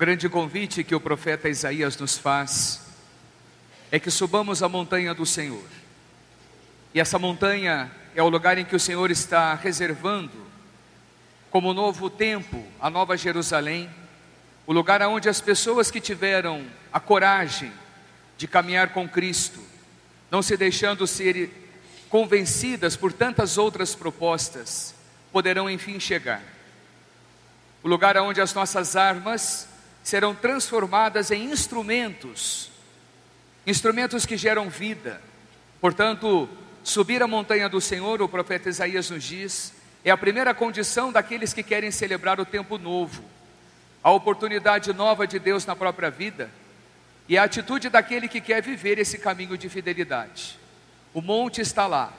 grande convite que o profeta Isaías nos faz é que subamos a montanha do Senhor. E essa montanha é o lugar em que o Senhor está reservando como novo templo, a nova Jerusalém, o lugar onde as pessoas que tiveram a coragem de caminhar com Cristo, não se deixando ser convencidas por tantas outras propostas, poderão enfim chegar. O lugar onde as nossas armas serão transformadas em instrumentos que geram vida. Portanto, subir a montanha do Senhor, o profeta Isaías nos diz, é a primeira condição daqueles que querem celebrar o tempo novo, a oportunidade nova de Deus na própria vida, e a atitude daquele que quer viver esse caminho de fidelidade. O monte está lá,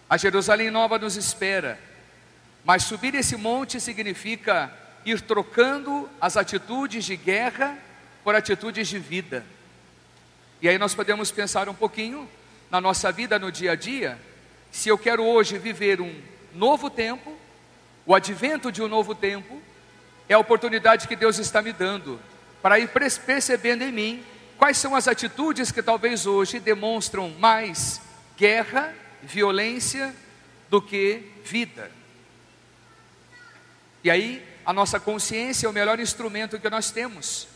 a Jerusalém nova nos espera, mas subir esse monte significa ir trocando as atitudes de guerra por atitudes de vida. E aí nós podemos pensar um pouquinho na nossa vida no dia a dia. Se eu quero hoje viver um novo tempo, o advento de um novo tempo é a oportunidade que Deus está me dando para ir percebendo em mim quais são as atitudes que talvez hoje demonstram mais guerra, violência do que vida. E aí a nossa consciência é o melhor instrumento que nós temos,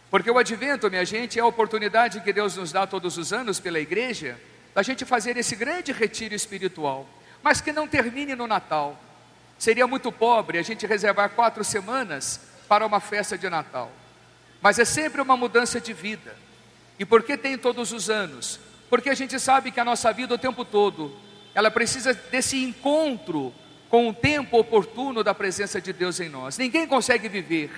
porque o advento, minha gente, é a oportunidade que Deus nos dá todos os anos pela igreja, da gente fazer esse grande retiro espiritual, mas que não termine no Natal. Seria muito pobre a gente reservar 4 semanas para uma festa de Natal, mas é sempre uma mudança de vida. E por que tem todos os anos? Porque a gente sabe que a nossa vida o tempo todo, ela precisa desse encontro com o tempo oportuno da presença de Deus em nós. Ninguém consegue viver,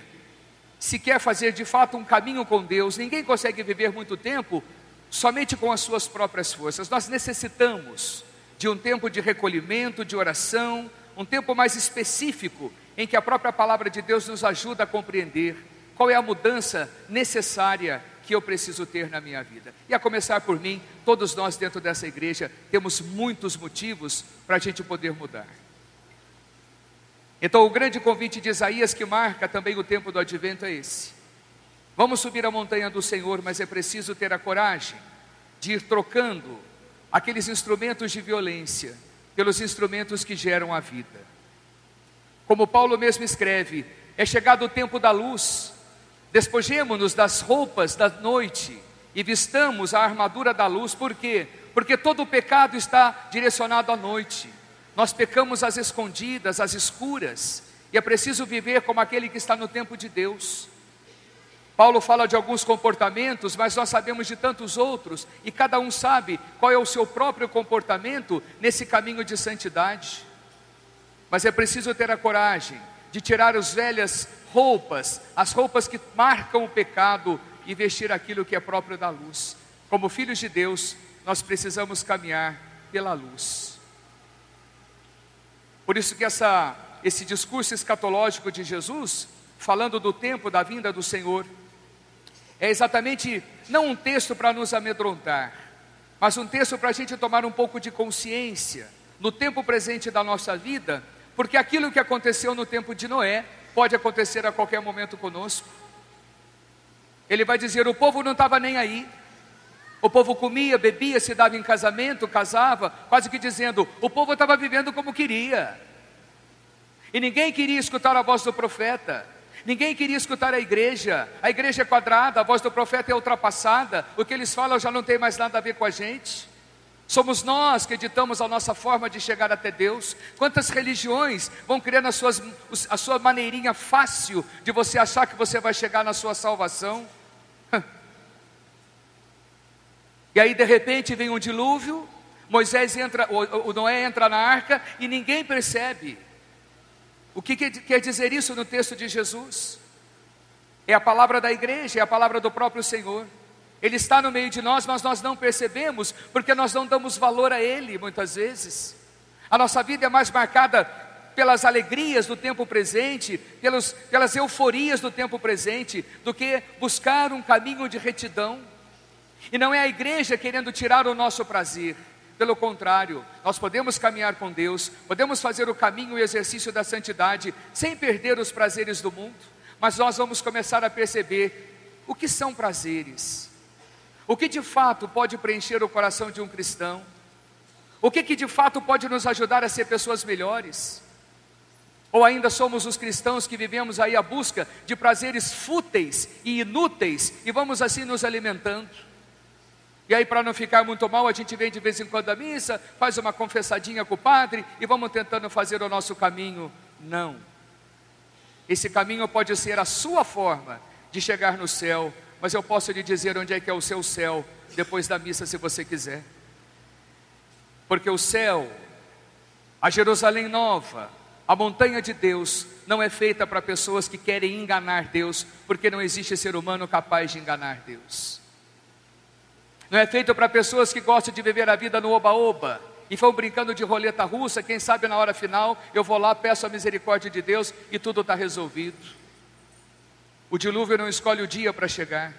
se quer fazer de fato um caminho com Deus, ninguém consegue viver muito tempo somente com as suas próprias forças. Nós necessitamos de um tempo de recolhimento, de oração, um tempo mais específico, em que a própria palavra de Deus nos ajuda a compreender qual é a mudança necessária que eu preciso ter na minha vida. E a começar por mim, todos nós dentro dessa igreja temos muitos motivos para a gente poder mudar. Então o grande convite de Isaías, que marca também o tempo do advento, é esse: vamos subir a montanha do Senhor, mas é preciso ter a coragem de ir trocando aqueles instrumentos de violência pelos instrumentos que geram a vida. Como Paulo mesmo escreve, é chegado o tempo da luz, despojemo-nos das roupas da noite e vistamos a armadura da luz. Por quê? Porque todo o pecado está direcionado à noite. Nós pecamos às escondidas, às escuras, e é preciso viver como aquele que está no tempo de Deus. Paulo fala de alguns comportamentos, mas nós sabemos de tantos outros, e cada um sabe qual é o seu próprio comportamento nesse caminho de santidade. Mas é preciso ter a coragem de tirar as velhas roupas, as roupas que marcam o pecado, e vestir aquilo que é próprio da luz. Como filhos de Deus, nós precisamos caminhar pela luz. Por isso que esse discurso escatológico de Jesus, falando do tempo da vinda do Senhor, é exatamente não um texto para nos amedrontar, mas um texto para a gente tomar um pouco de consciência no tempo presente da nossa vida, porque aquilo que aconteceu no tempo de Noé pode acontecer a qualquer momento conosco. Ele vai dizer: o povo não estava nem aí, o povo comia, bebia, se dava em casamento, casava, quase que dizendo, o povo estava vivendo como queria, e ninguém queria escutar a voz do profeta, ninguém queria escutar a igreja é quadrada, a voz do profeta é ultrapassada, o que eles falam já não tem mais nada a ver com a gente. Somos nós que ditamos a nossa forma de chegar até Deus. Quantas religiões vão criando a sua maneirinha fácil de você achar que você vai chegar na sua salvação? E aí de repente vem um dilúvio, o Noé entra na arca e ninguém percebe. O que quer dizer isso no texto de Jesus? É a palavra da igreja, é a palavra do próprio Senhor. Ele está no meio de nós, mas nós não percebemos, porque nós não damos valor a Ele muitas vezes. A nossa vida é mais marcada pelas alegrias do tempo presente, pelas euforias do tempo presente, do que buscar um caminho de retidão. E não é a igreja querendo tirar o nosso prazer, pelo contrário, nós podemos caminhar com Deus, podemos fazer o caminho e o exercício da santidade, sem perder os prazeres do mundo, mas nós vamos começar a perceber o que são prazeres, o que de fato pode preencher o coração de um cristão, o que de fato pode nos ajudar a ser pessoas melhores. Ou ainda somos os cristãos que vivemos aí à busca de prazeres fúteis e inúteis e vamos assim nos alimentando. E aí, para não ficar muito mal, a gente vem de vez em quando à missa, faz uma confessadinha com o padre e vamos tentando fazer o nosso caminho. Não. Esse caminho pode ser a sua forma de chegar no céu, mas eu posso lhe dizer onde é que é o seu céu depois da missa, se você quiser. Porque o céu, a Jerusalém nova, a montanha de Deus, não é feita para pessoas que querem enganar Deus, porque não existe ser humano capaz de enganar Deus. Não é feito para pessoas que gostam de viver a vida no oba-oba e vão brincando de roleta russa, quem sabe na hora final eu vou lá, peço a misericórdia de Deus e tudo está resolvido. O dilúvio não escolhe o dia para chegar.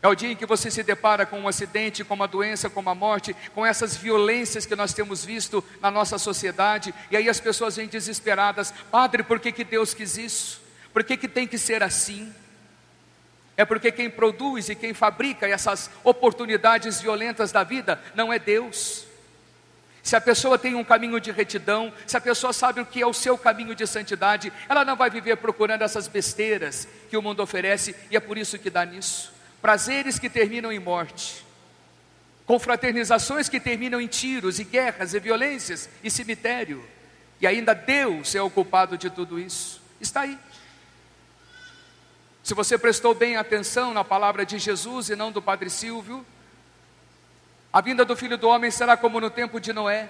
É o dia em que você se depara com um acidente, com uma doença, com uma morte, com essas violências que nós temos visto na nossa sociedade, e aí as pessoas vêm desesperadas: padre, por que Deus quis isso? Por que tem que ser assim? É porque quem produz e quem fabrica essas oportunidades violentas da vida não é Deus. Se a pessoa tem um caminho de retidão, se a pessoa sabe o que é o seu caminho de santidade, ela não vai viver procurando essas besteiras que o mundo oferece, e é por isso que dá nisso. Prazeres que terminam em morte, confraternizações que terminam em tiros e guerras e violências e cemitério, e ainda Deus é o culpado de tudo isso. Está aí. Se você prestou bem atenção na palavra de Jesus e não do Padre Silvio, a vinda do Filho do Homem será como no tempo de Noé,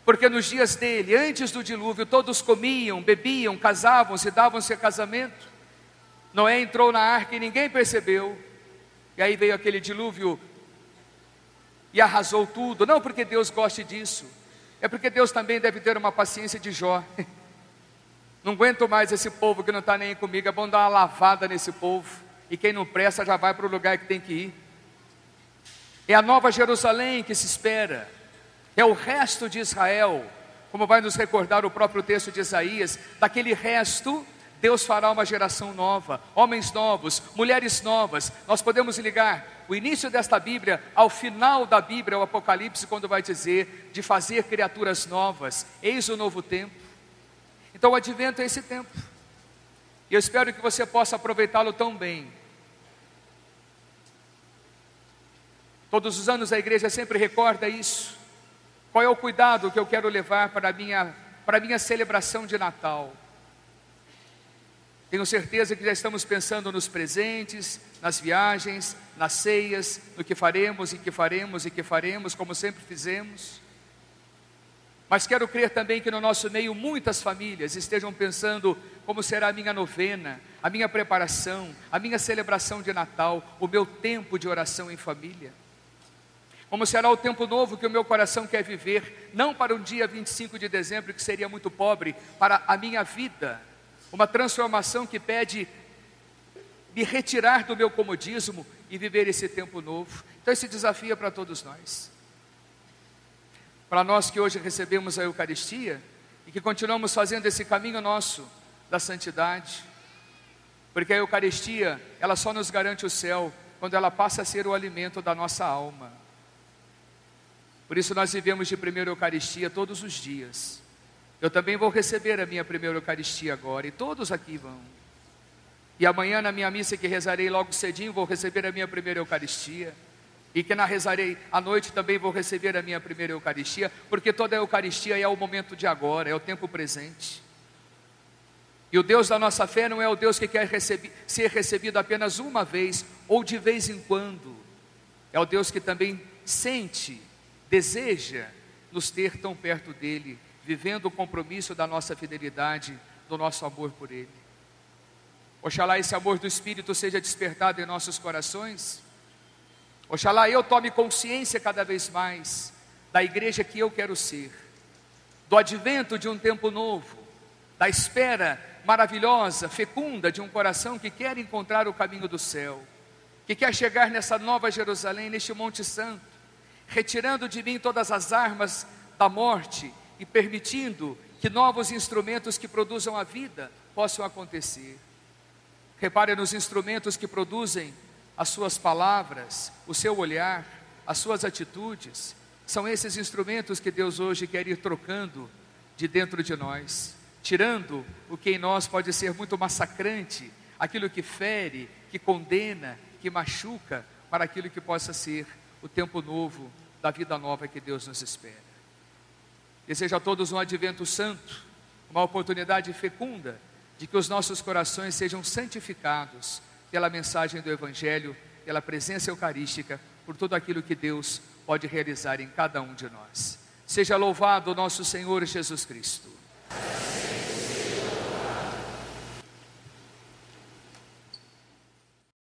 porque nos dias dele, antes do dilúvio, todos comiam, bebiam, casavam-se, davam-se a casamento. Noé entrou na arca e ninguém percebeu, e aí veio aquele dilúvio e arrasou tudo. Não porque Deus goste disso, é porque Deus também deve ter uma paciência de Jó. Não aguento mais esse povo que não está nem aí comigo, é bom dar uma lavada nesse povo, e quem não presta já vai para o lugar que tem que ir. É a nova Jerusalém que se espera, é o resto de Israel, como vai nos recordar o próprio texto de Isaías. Daquele resto Deus fará uma geração nova, homens novos, mulheres novas. Nós podemos ligar o início desta Bíblia ao final da Bíblia, o Apocalipse, quando vai dizer de fazer criaturas novas. Eis o novo tempo. Então o advento é esse tempo, e eu espero que você possa aproveitá-lo tão bem. Todos os anos a igreja sempre recorda isso. Qual é o cuidado que eu quero levar para a minha celebração de Natal? Tenho certeza que já estamos pensando nos presentes, nas viagens, nas ceias, no que faremos e que faremos e que faremos, como sempre fizemos. Mas quero crer também que no nosso meio muitas famílias estejam pensando como será a minha novena, a minha preparação, a minha celebração de Natal, o meu tempo de oração em família. Como será o tempo novo que o meu coração quer viver, não para um dia 25 de dezembro, que seria muito pobre, para a minha vida. Uma transformação que pede me retirar do meu comodismo e viver esse tempo novo. Então esse desafio é para todos nós. Para nós que hoje recebemos a Eucaristia e que continuamos fazendo esse caminho nosso da santidade, porque a Eucaristia, ela só nos garante o céu quando ela passa a ser o alimento da nossa alma. Por isso nós vivemos de primeira Eucaristia todos os dias. Eu também vou receber a minha primeira Eucaristia agora, e todos aqui vão. E amanhã na minha missa que rezarei logo cedinho, vou receber a minha primeira Eucaristia. E que na rezarei à noite também vou receber a minha primeira Eucaristia, porque toda a Eucaristia é o momento de agora, é o tempo presente. E o Deus da nossa fé não é o Deus que quer ser recebido apenas uma vez, ou de vez em quando. É o Deus que também sente, deseja nos ter tão perto dEle, vivendo o compromisso da nossa fidelidade, do nosso amor por Ele. Oxalá esse amor do Espírito seja despertado em nossos corações. Oxalá eu tome consciência cada vez mais da igreja que eu quero ser, do advento de um tempo novo, da espera maravilhosa, fecunda de um coração que quer encontrar o caminho do céu, que quer chegar nessa nova Jerusalém, neste Monte Santo, retirando de mim todas as armas da morte e permitindo que novos instrumentos que produzam a vida possam acontecer. Repare nos instrumentos que produzem as suas palavras, o seu olhar, as suas atitudes. São esses instrumentos que Deus hoje quer ir trocando de dentro de nós, tirando o que em nós pode ser muito massacrante, aquilo que fere, que condena, que machuca, para aquilo que possa ser o tempo novo, da vida nova que Deus nos espera. Desejo a todos um advento santo, uma oportunidade fecunda de que os nossos corações sejam santificados pela mensagem do Evangelho, pela presença eucarística, por tudo aquilo que Deus pode realizar em cada um de nós. Seja louvado o nosso Senhor Jesus Cristo.